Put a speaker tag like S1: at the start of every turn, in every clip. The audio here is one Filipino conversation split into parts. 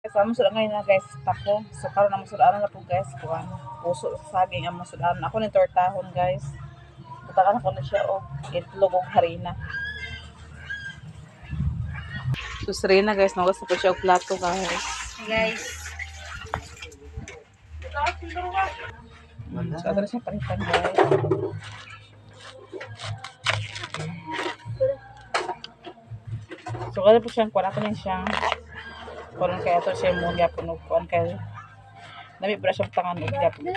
S1: Sa mo sud ngayon na guys, tako. So karon na mo sudan na po guys, kuan. Puso sa saging ang sudan. Ako ni tortahon guys. Butakan ko na siya og itlog og harina. So Serena guys, nawas po siya og plato guys.
S2: Guys.
S1: So ato na siya palitan guys. So kada po siyang kuan, ato na siyang kuan kaya ato siya mo gyapon og kuan kay nami pa siyang tangan og gyapon.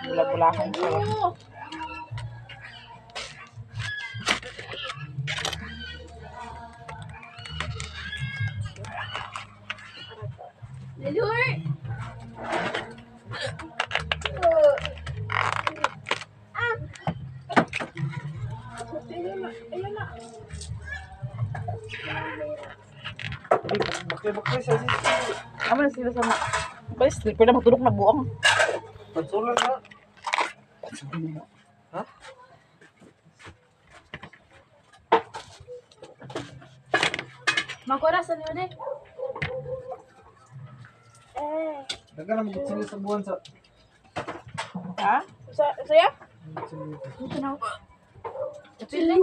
S1: Bula-bulahan siya.
S2: Lulur!
S3: Bakli sa sisi.
S1: Amo na sila sama. Guys, slipper na matulog na buang.
S3: Pagsulan na. Ha?
S2: Magkora sa niyo din.
S3: Dagan na magsilis sa buwan sa.
S1: Ha? Saya?
S2: Ito na ako. Pili.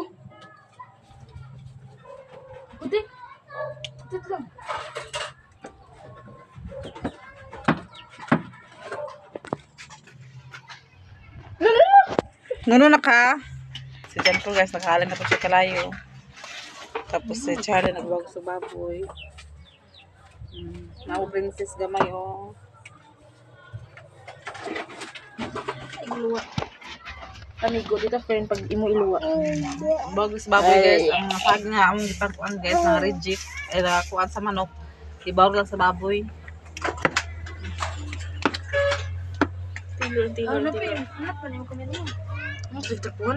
S2: Puti. Puti lang.
S1: Nuno na ka. Si Jan po guys, nakahalan na po siya kalayo. Tapos si Charlie nagwag sa baboy. Nao princess gamay oh.
S2: Ay, luwa. Panigo dito friend pag imo iluwa.
S1: Bagus baboy guys, ang pag nga among gipangkuan guys, nga reject ay kuan sa manok. Ibawr lang sa baboy.
S2: Tilo. Ano pa yun? Hanap pa niyo kami niyo.
S1: Ano filter po?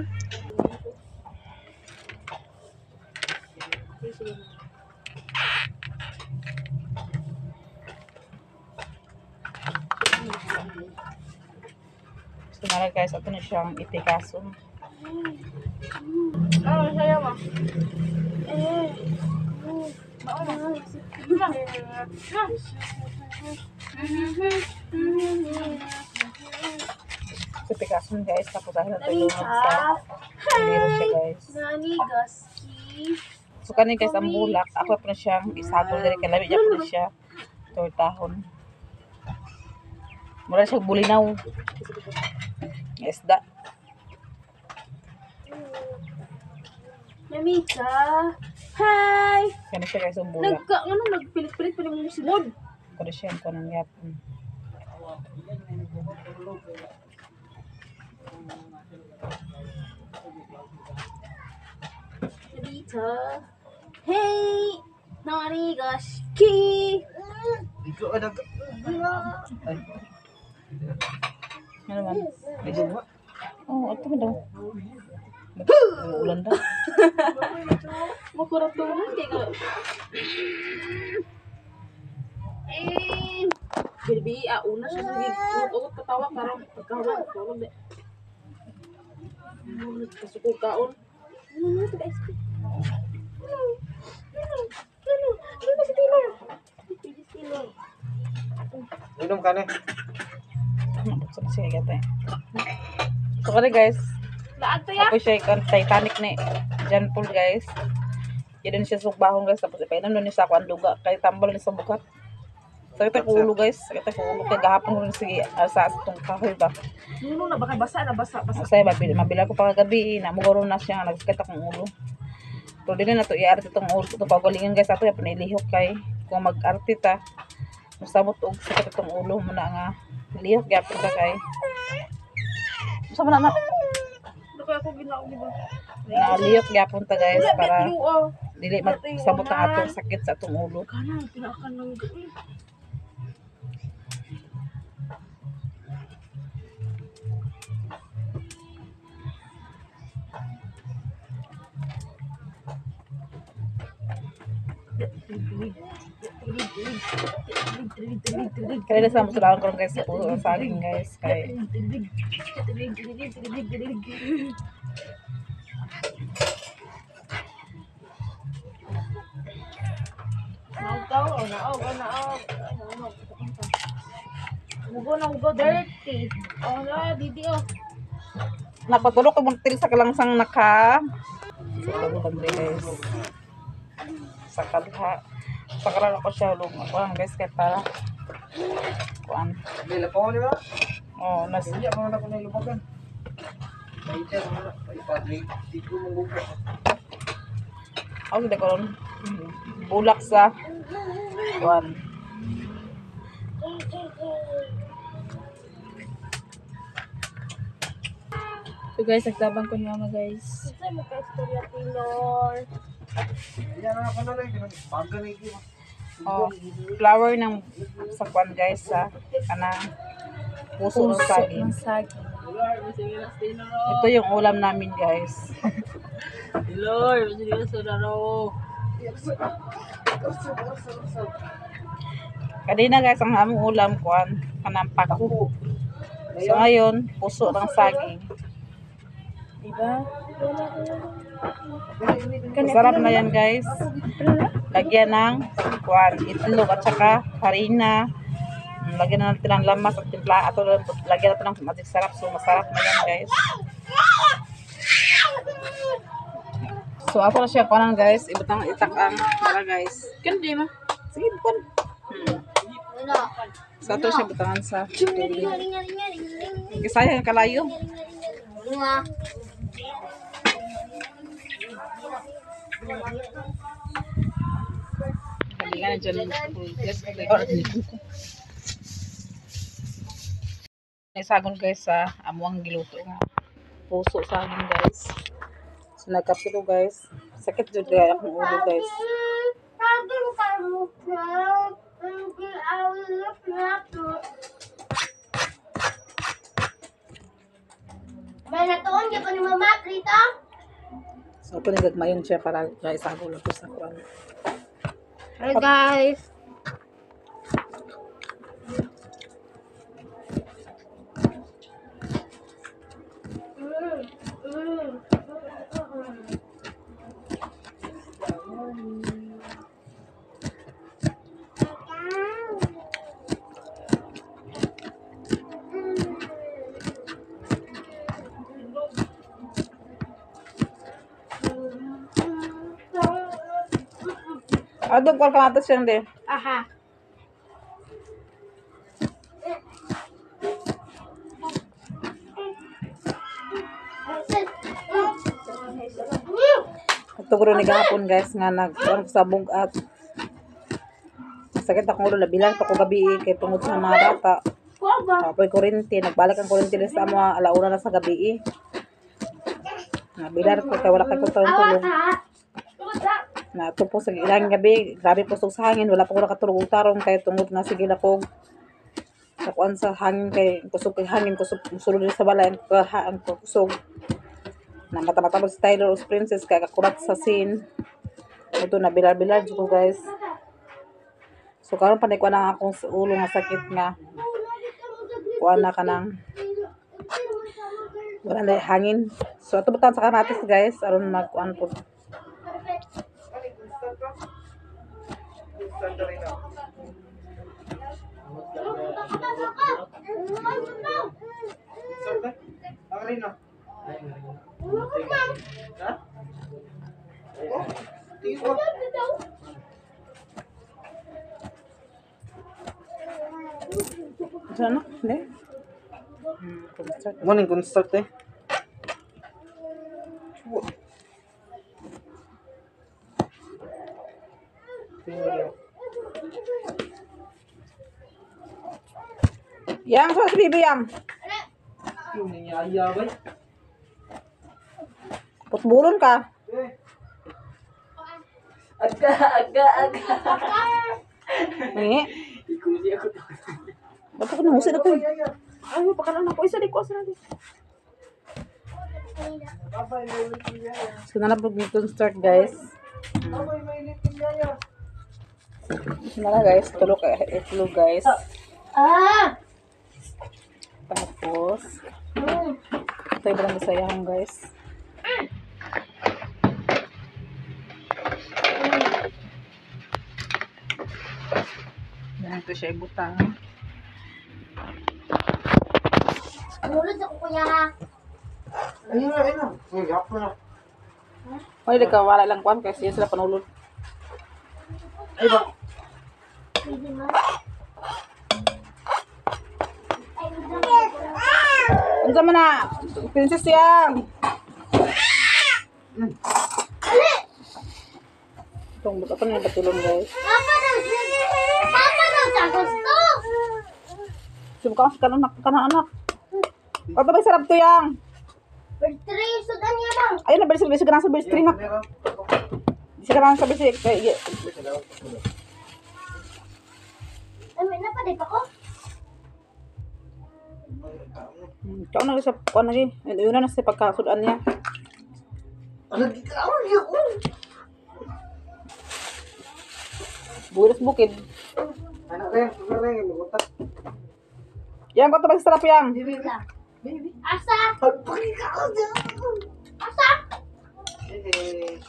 S1: So mara guys, ato na siyang itikason.
S2: Ano saya mo? Mauna.
S1: Itikason guys, tapos dahil nato yung sa liro siya guys.
S2: Nani gaski.
S1: So kani guys, ang bulak, ako pa na siyang isagol diri kay labi niya pa na siya tortahon. Mura siya bulinaw. Isda.
S2: Namika. Hi.
S1: Kani siya guys, ang bulak.
S2: Nagpilit-pilit pa rin mo si Lord.
S1: Kani siya ang kanang yapon.
S2: Namika. Hey. Nani gaski.
S3: Ikaw ada. Ay.
S1: Ano man?
S3: Medyo ba?
S1: Oh, ito mo daw. Ulan daw.
S2: Makuratunan kay ka. Baby, una siya sige. Utot katawa karon pagkahuman tulog de. Kasukog kaon. Ano to guys? Ano si Tino? Tino.
S3: Inom ka na.
S1: Nabuksan siya gata. So kani guys,
S2: Laag to ya.
S1: ako siya ikon Titanic ni John Paul guys. Yan din siya sugbahon guys, tapos ipainom nun niya sa ako ang duga kay tambal ni sa bukat. Sakit ko ulo guys, sakit ko ulo kay gahapon ko rin sige sa itong kahoy ba.
S2: Nuno na baka basa na basa.
S1: Masaya mabila ko pa kagabi na muguro na siya nga nagsakit akong ulo. Pero din na to i-arte itong ulo itong pagalingan guys, ato yung panilihok kay kung mag-arte ta masabot og sakit itong ulo mo na nga lihok gyapon ka kay. Sa man na
S2: Ano kaya ako ginawa di ba?
S1: naliyok gyapon ta guys para
S2: Pinuo.
S1: dili magsabot ang atong sakit sa atong ulo.
S2: Kana pinakan ng gawin.
S1: Kaya sa mo sila ko guys sa puso ng saging guys kay
S2: Nautaw, o naog, o naog. Ay, naog. Hugo, dirty. O na, didi, o.
S1: Napatulog ko magtil sa kalangsang naka. So, alam mo guys. Sa kalha. Sa kalha ko siya ulong. Kuan guys, kaya para. Kuan.
S3: Dila pa mo di ba?
S1: Oh, nas.
S3: Hindi ako na ko na ilubagan. Paita mo na. Paipadri. Di ko manggupo.
S1: Ako hindi ko ron. Bulak sa. Kuan. So guys, nagtabang ko niya guys.
S2: Isa mo ka istorya, Taylor.
S3: Yan na ako na lang. Baga na iki.
S1: Oh, flower ng sakwan guys sa kanang puso ng saging. Ito yung ulam namin guys.
S2: Taylor, sige sa daro.
S1: Kanina guys, ang aming ulam kuan kanang paku. So ngayon, puso ng saging. Diba? Masarap na yan guys. Lagyan ng kuan, itlog at saka harina. Lagyan na natin ng lamas at timpla. At lagyan natin ng magic sarap. So masarap na yan guys. So ako na siya kuanan guys. Ibutang itakang para guys.
S2: Kan di ma.
S1: Sige, kuan. Sa ito siya butangan sa tubig. Kasi sayang kalayo. Kalingan dyan. Sagon guys sa amuang giluto nga. Puso sa akin guys. So nagkape ko guys. Sakit dyan kaya akong ulo guys.
S2: May natuon ka pa ni Mama, Rita?
S1: So ito nagagmayon siya para guys ako lang sa kuwan.
S2: Hi guys.
S1: Adog ko kamatas yan din.
S2: Aha.
S1: Tugro ni gahapon guys nga nagkuan sa bugat. Sakit akong ulo labilan pa ko gabi kay tungod sa mga bata. Apoy kuryente, nagbalik ang kuryente sa amo alauna na sa gabi. Nabilar ko kay wala kay ko tulong. Na ito po sa ilang gabi, grabe po sa hangin, wala po ko nakatulog tarong kay tungod na sige na po nakuan sa hangin kay kusog kay hangin kusog sulod sa balay ang kusog na mata-mata sa Tyler of Princess kay kakurat sa scene ito na bilar-bilar ko guys. So karon pa nikuan ang akong ulo nga sakit nga kuan na kanang wala na hangin. So ato butan sa kamatis guys aron magkuan po. Sana, ne?
S3: Morning kung start eh.
S1: Yang sos bibi yang.
S3: Yung niya ba?
S1: Putbulon ka.
S2: Aga.
S1: Ni.
S3: Ikusi ako to.
S1: Ba't ako nangusin ako?
S2: Ay, pakalan ako. Isa di ko asa natin.
S3: Babay may ulit niya.
S1: So nanapag nito start guys.
S3: Babay may ulit niya.
S1: Nala guys, tulog itlog guys.
S2: Ah!
S1: Tapos ito yung barang bisayahong guys. Ganito siya ibutang.
S2: Mulod ako kuya.
S3: Ayun na, ayun na. Uy, hapon na.
S1: Wala di ka, wala lang kuhan kasi sila panulod.
S3: Ay ba?
S2: Pwede mo.
S1: Ano man na? Princess yan! Itong buta pa na yung batulong guys.
S2: Papa daw sa gusto.
S1: Subukan ka na anak. O tabay sarap to yang.
S2: Birthday, sudan niya bang?
S1: Ayun na, balisig ka na sa balisig na. Balisig ka na sa balisig.
S2: Ay, may napaday pa ko.
S1: Ikaw na sa kuhan lagi. Yun na sa pagkasudan niya.
S3: Ano, gitawag niya ko.
S1: Bulas bukid.
S3: Ano rin, sugar rin, magutas.
S1: Yang kau tabay sarap yang.
S2: Asa?
S3: Pagpagikaw niya.
S2: Asa?
S3: Hindi,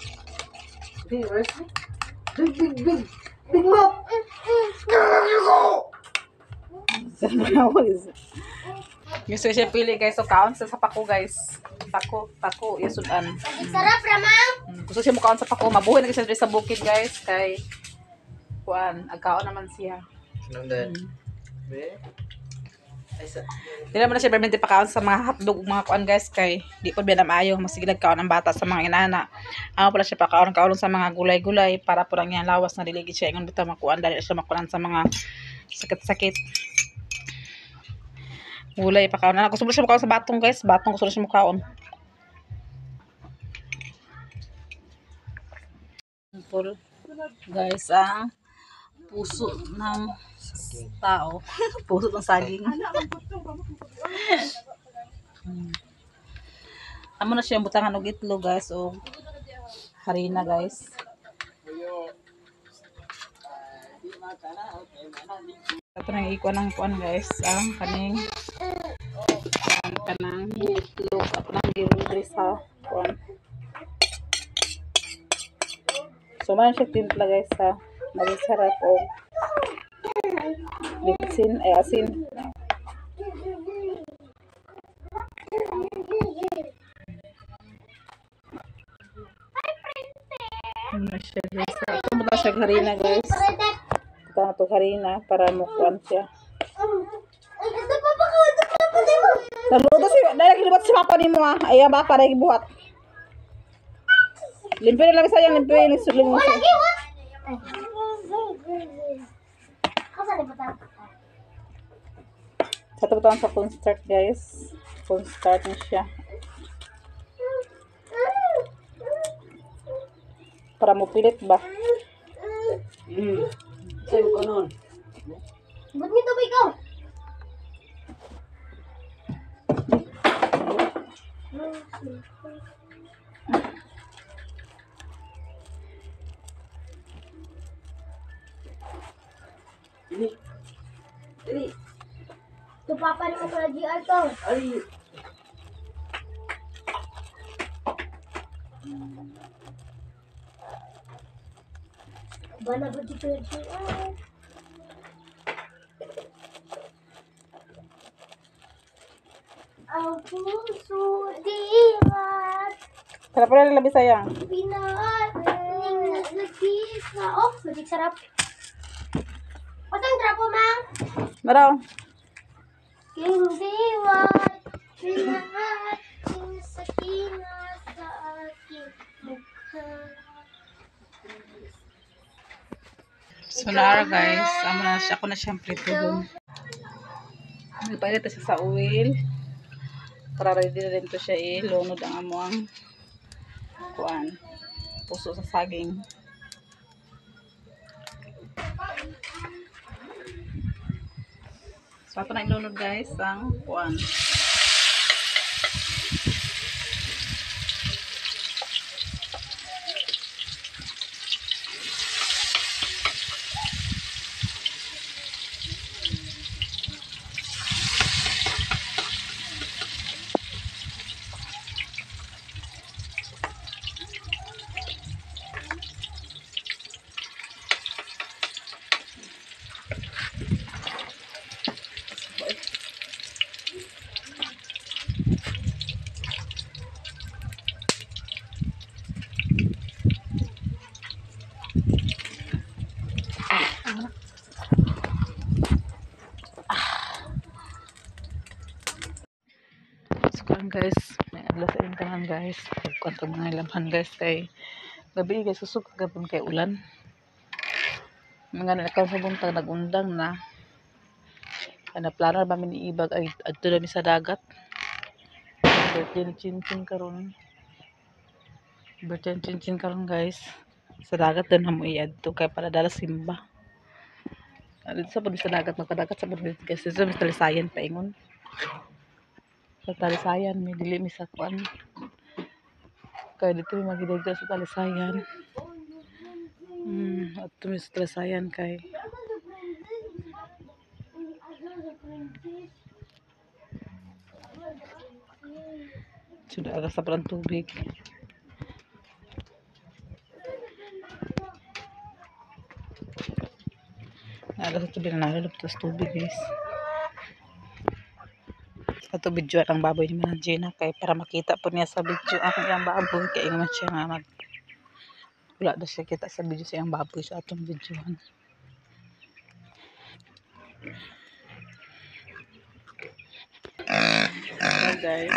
S3: rice. Big. Big Mac.
S1: Gusto siya pili guys. So kaon sa pako guys. Pako, yasudan.
S2: Sarap ramang.
S1: Gusto siya mukaon sa pako. Mabuhay na kasi siya sa bukid guys. Kay kuan, agkaon naman siya.
S3: Sinong dad? Be? Ay, sa...
S1: Hindi naman na siya permanente pakaon sa mga hotdog, mga kuan guys. Kay di ko biya na maayo. Masiglag kaon ang bata sa mga inana. Ako pala siya pakaon sa mga gulay-gulay. Para po lang yan lawas na diligi siya. Ingon bita makuan. Dahil siya makuan sa mga sakit-sakit. Gulay pakaon. Gusto mo siya makaon sa batong guys. Batong gusto siya makaon. Guys, ang puso ng tao. Puso ng saging. Amo na siya butangan og itlog guys o harina guys. Ito nang ikuan ng kuan guys. Ang kanang itlog. Ako nang giluto sa kuan. So man siya timpla guys sa magisarap o asin. Ano siya guys. Ito mo na siya harina guys. Ito na ito harina para mukuan siya.
S2: Ay, ganda pa ba ko?
S1: Naluto siya. Dahil kilibat si papa ni mo ha. Ayan ba para ibuhat. Limpyo na lang sayang. Limpyo yung suling mo siya.
S2: Kasan ba ta?
S1: Sa taputan sa phone start guys. Phone start na siya. Para mo pilit ba?
S3: Sa'yo ka nun.
S2: Ba't nito ba ikaw?
S3: Dili.
S2: Ito papa ni mo sa GR to.
S3: Ay.
S2: Bana ba dito yung GR? Ang puso dimat
S1: Sarap pala labi sayang.
S2: pinag-nagkisa. Oh, magig sarap. Pasang trapo, mang?
S1: Maraw.
S2: Hindi wat pinahating sa tina sa aking mukha.
S1: So na guys. Ako na siyang prito dun. Nagpalit siya sa oil. Para ready na rin to siya lunod ang amuang kuan. Puso sa saging. So ato na ilunod guys ang kuan. guys, may adlaw sa intahan guys. Pagkuan ta mga ilamhan guys kay gabi guys susug gapon kay ulan. Mga nakaw sa buntag nagundang na. Ana plano ba mi ni ibag ay adto na mi sa dagat. Birthday ni Chinchin karon. Birthday ni Chinchin karon guys. Sa dagat din mo iadto kay para dala simba. Dito sa pud sa dagat magpadagat sa pud guys. Sa talisayan paingon. Sa talisayan may dili mi sa kuan. Kaya dito may magidagdag sa talisayan. At mi sa talisayan kay sudah agak sa parang tubig. Ada sa tubig na nalulog sa tubig guys. Ato video ang baboy ni Manang Gina kay para makita po niya sa video ang iyang baboy kay ingon siya nga mag wala daw siya kita sa video sa iyang baboy sa atong videohan. Hello guys.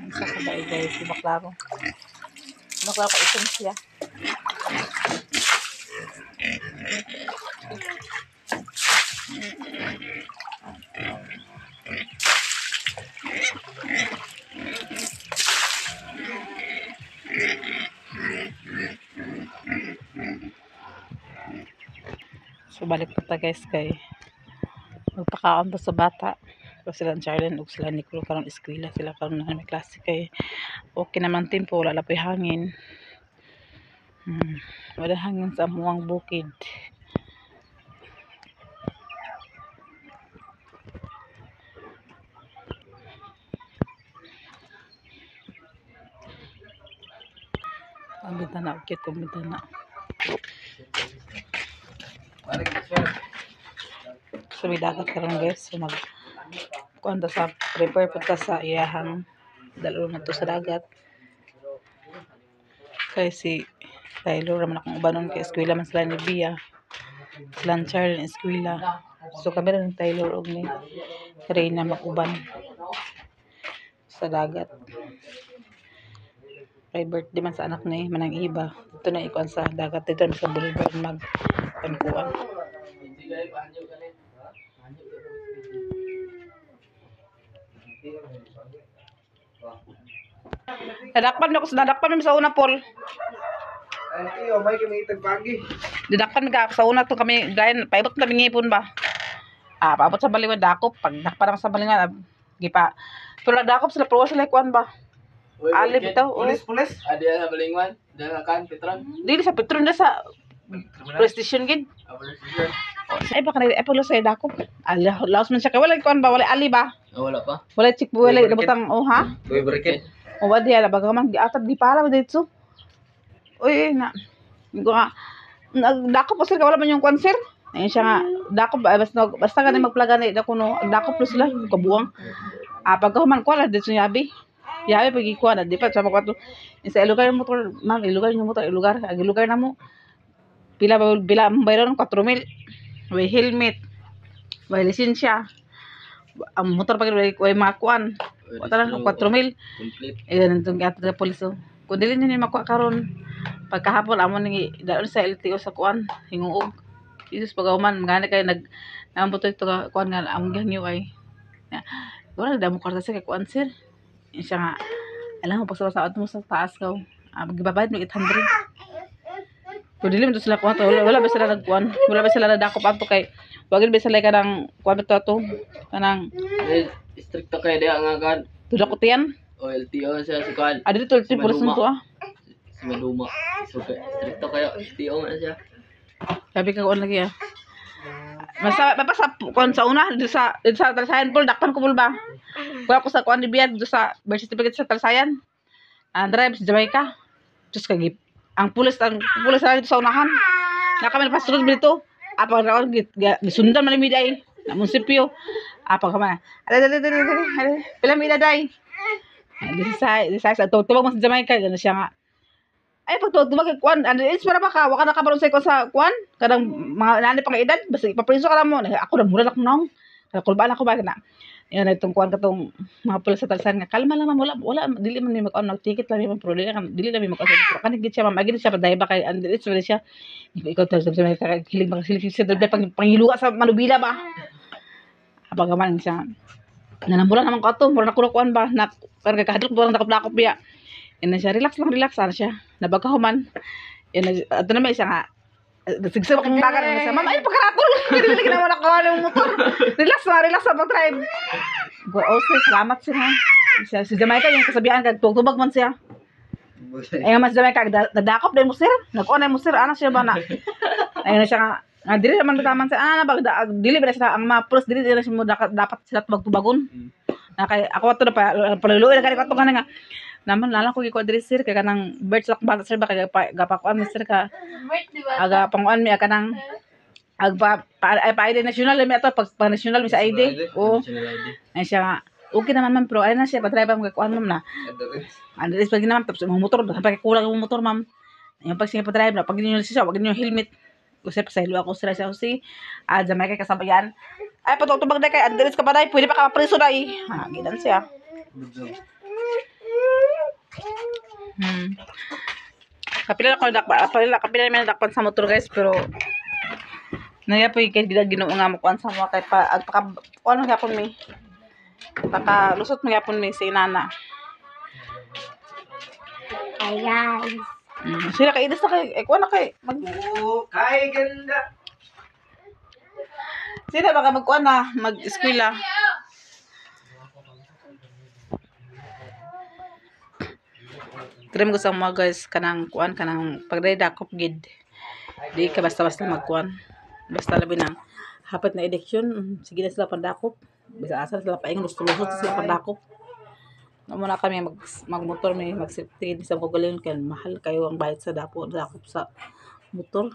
S1: Sa kabay guys, si Baklaro. Baklaro itong siya. So balik pa ta guys kay magpakaon pa sa bata. Pero sila Charlene ug sila Nicole karon eskwela sila karon na may klase kay okay naman tempo wala lapoy hangin. Wala hangin sa muang bukid. Ang bintana okay kung bintana. So may dagat karon guys. So mag kuan ta sa prepare pa ta sa iyahang dalo na to sa dagat. Kay si Taylor raman akong ubanon kay eskwela man sila ni Bia. Sila Charlene eskwela. So kami rin Taylor og ni Karina mag-uban sa dagat. Kay birthday man sa anak ni Manang Iba. Dito na ikuan sa dagat dito na sa boulevard mag pankuan. Nadakpan ako sa una Paul.
S3: Ay, iyo, may kami pagi.
S1: Didakpan ka sa una to kami gayon paibot na ngipon ba. Paabot sa balingon dakop pag dakpan sa balingon gipa. Pero dakop sila pro sila kuan ba. Ali bitaw.
S3: Pulis.
S4: Ada sa Balingwan, ada kan Petron.
S1: Dili sa Petron na sa PlayStation gid. Sa iba kanay Apple sa dakop. Laos man siya kay wala kuan ba wala ali ba.
S4: Wala pa.
S1: Wala chick wala nabutang ha.
S4: Boy bracket.
S1: O ba diya baga man giatad di para dito. Uy na. Nga nagdakop pa sila wala man yung concert. Ayun siya nga dakop basta ganay magplaga na kuno dakop plus sila kabuang. Pagkahuman ko la dito yabi. Yabi pag ikuha na di pa sa mga sa ilugar yung motor man ilugar ang ilugar na mo pila ang bayron 4,000 may helmet may lisensya ang motor pag may mga kuan wala lang 4,000
S4: Complete.
S1: ganun itong gatid na poliso kung dili nyo makuha karon pagkahapon amo nang daon sa LTO sa kuan hinguog isus pagahuman magana kayo nagbuto ito kuan nga ang gangyo ay wala damo kwarta sa kay kuan sir siya nga alam mo pagsasaot mo sa taas ka magbabayad mo 800 pero dili mo sila kuha to wala ba sila nagkuhan wala ba sila nadakop ato kay wagin ba sila kanang kuha ba to kanang
S4: Stricto kay dia nga kan.
S1: tudak ko tiyan
S4: O LTO siya si kan.
S1: dito 30% to
S4: Si Maduma. So stricto kayo LTO man siya.
S1: sabi ka kuan lagi Basta sa kuan sa una dito sa Talsayan Paul dakpan ko pul ba kuha ko sa kuan ni Biad dito sa birth certificate sa Talsayan drive sa Jamaica just kagip ang pulis na dito sa unahan kami pasunod dito pag raon gisundan man mi day na munisipyo pag kama pila mi day this sa tubag mo sa Jamaica gano siya nga ay pag tubag kay kuan is para baka waka nakabaron sa kuan sa kuan kadang mga nani pang edad basta ipapriso ka lang mo ako na mura lang nong Kulbaan ako ba na. Yan itong kuan katong mga pulis sa talsan nga kalma lang ma'am, wala dili man ni mag-on nag-ticket lang man pero dili lang mag-on pero kanang gid siya ma'am agi siya paday ba kay andit siya ikaw ta sa hilig magsilig siya dali pangiluwa sa manubila ba abagaman siya nanambulan naman ko ato mura na kuan ba na pero kahadlok burang dakop-dakop biya ina siya relax ana siya nabagahuman yan ato na may siya nga sigsig akong dagan sa ma'am ay pagkaratol dili na wala ko ang motor relax sa pag-drive go also salamat siya si Jamaica yung kasabihan kag tugtubag man siya ay mas Jamaica dadakop din mo sir nag-on mo sir ana siya ba na ayun na siya nga dili naman bitaman sa ana ba dili ba siya ang mga pros dili na siya mo dapat sila tubag-tubagon na kay ako ato na paluluoy na kani ko ato nga naman lala ko giko diri sir kay kanang birds lock ba sir ba kay gapakuan mi sir ka aga panguan mi kanang agpa pa ID national mi ato pag national mi sa ID o ay siya nga okay naman ma'am pero ay na siya pa-drive mo kuan ma'am na andres pag naman tapos mo motor pa kulang mo motor ma'am yung pag siya pa-drive na pag niyo siya wag niyo helmet kasi pasaylo ako sila siya si Jamaica kasabayan ay patutubag na kay andres ka pa dai pwede pa ka preso dai ha gidan siya kapila man dakpan sa motor guys pero naya po kay ginoo nga mo kuan sa mo kay pa agpaka ano gyapon mi paka lusot mo gyapon mi sa inana
S2: Ayan.
S1: sila kay idas na kay kuan na kay
S3: Kay ganda.
S1: sila baka magkuan na mag-eskwela Trim ko sa mga guys kanang kuan kanang pagdadakop gid. Di ka basta-basta magkuan. Basta labi nang hapat na eleksyon, sige na sila pandakop. Bisa asa sila paingon gusto-gusto sila pandakop. Muna kami magmotor may magsafety sa kogalin kan mahal kayo ang bayad sa dakop sa motor.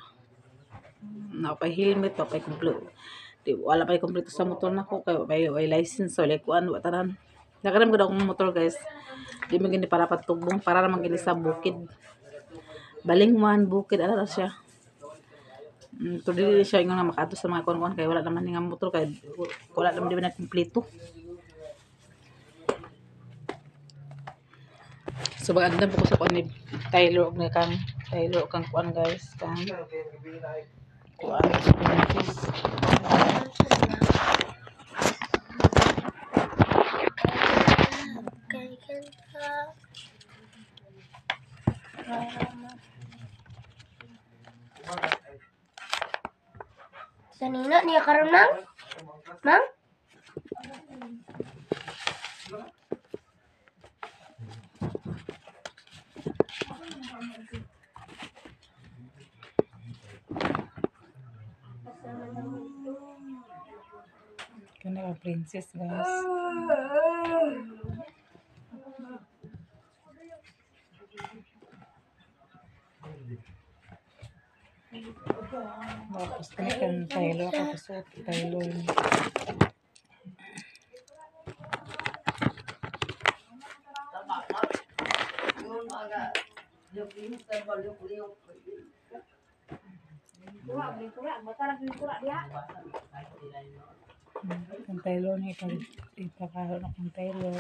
S1: Na pa helmet pa kompleto. Di wala pa kompleto sa motor nako kay may license so like kuan wa tanan. Nakaram ko daw akong motor guys. Di man gini para patubong para naman gini sa bukid. Balingwan bukid ala siya. To dili siya ingon nga makaadto sa mga kuan kay wala naman nga motor kay wala naman di na kompleto. So baganda po ko sa kuan ni Taylor og kang Taylor kang kuan guys kang kuan.
S2: Sanina niya karon nang? Mang?
S1: Kana ka princess guys. Tapos kami kan Taylor ako suot Taylor. Ang Taylor ni ipakahon akong Taylor.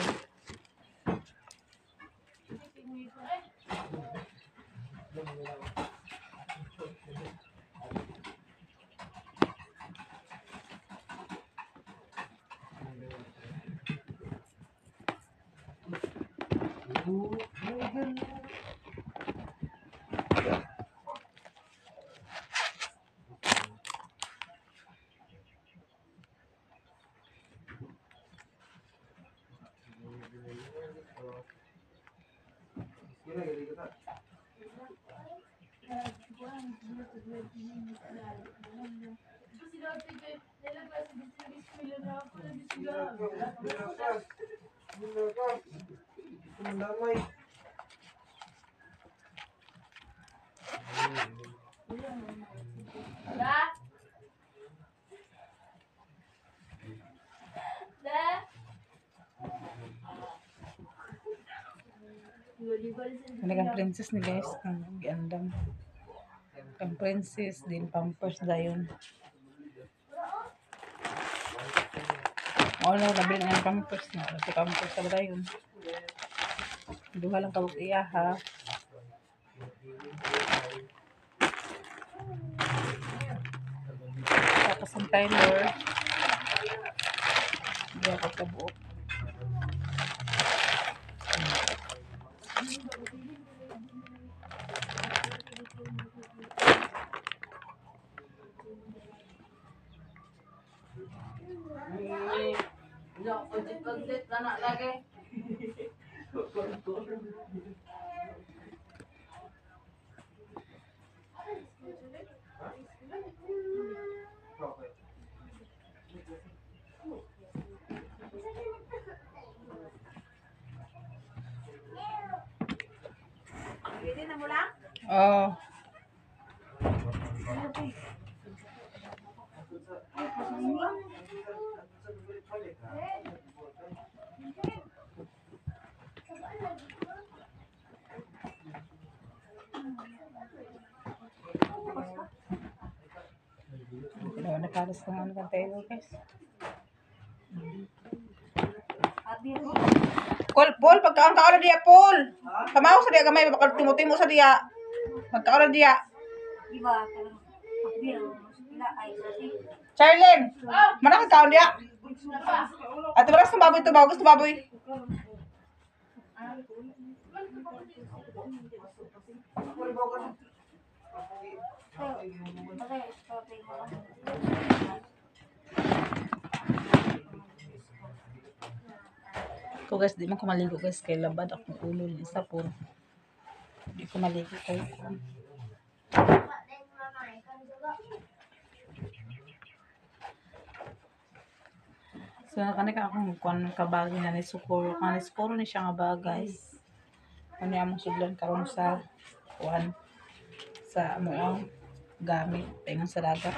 S1: Kanilang princess ni guys, ang gandang ang princess din pampers dayon. Oo na, nabili nga ng pampers na. Kasi pampers sa ba yun? Duha lang kabog iya ha. Tapos ang timer. Hindi ako kabuok. Oh. Kailangan na pares ng ano kan tayo guys. Paul, pagkaan ka oras diya, Paul. Kamaw sa diya gamay, bakal timutimo sa diya. Pagkaan diya.
S2: Diba? Ay,
S1: Charlene, mana ka kaon diya? At maras ng baboy to, gusto baboy. Ko guys, di man ko maligo guys kay labad akong ulo ni isa po. Di ko maligo kay so kanika akong kuan kabagi na ni Sukuro. Kan Sukuro ni siya nga ba guys. Ano among sudlan karon sa kuan sa amo ang gamit paingon sa dagat.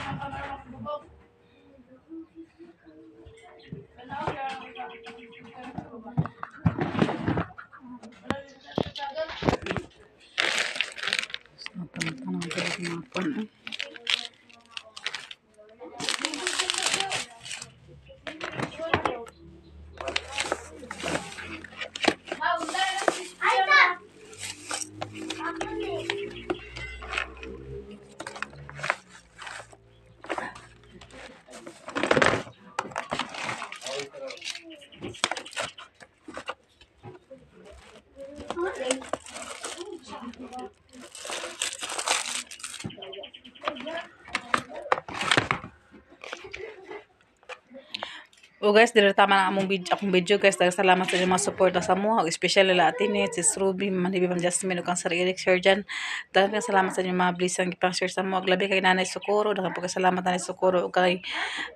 S1: O guys, dito tama na akong video guys. Salamat sa inyong mga support sa mo. Especially la Atinit, sis Ruby, Manibi, Ma'am Jasmine, ug kang Sir Eric, Sir Jan. Daghang salamat sa inyong mga blessing gipang share sa mo. Aglabi kay Nanay Socorro, daghang salamat Nanay Socorro ug kay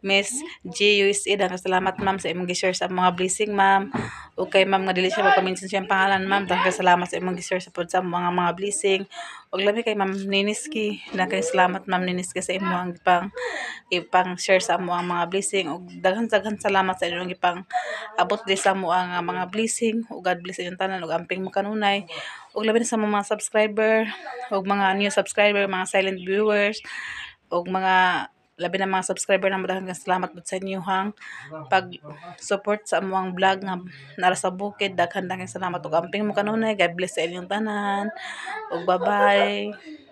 S1: Miss G USA. Daghang salamat ma'am sa imong gi-share sa mga blessing ma'am. Ug kay ma'am nga dili siya magpa-mention siyang pangalan ma'am. Daghang salamat sa imong gi-share sa mga blessing. Ug labi kay Ma'am Niniski. Daghang salamat Ma'am Niniski sa imong ipang share sa mo ang mga blessing ug daghang salamat sa inyong ipang abot di sa mo ang mga blessing ug God bless inyong tanan ug amping mo kanunay ug labi na sa mga subscriber ug mga new subscriber, mga silent viewers ug mga labi na mga subscriber na daghang salamat sa inyong pag support sa among vlog nga nara sa bukid. Daghang salamat ug amping mo kanunay. God bless sa inyong tanan ug bye-bye.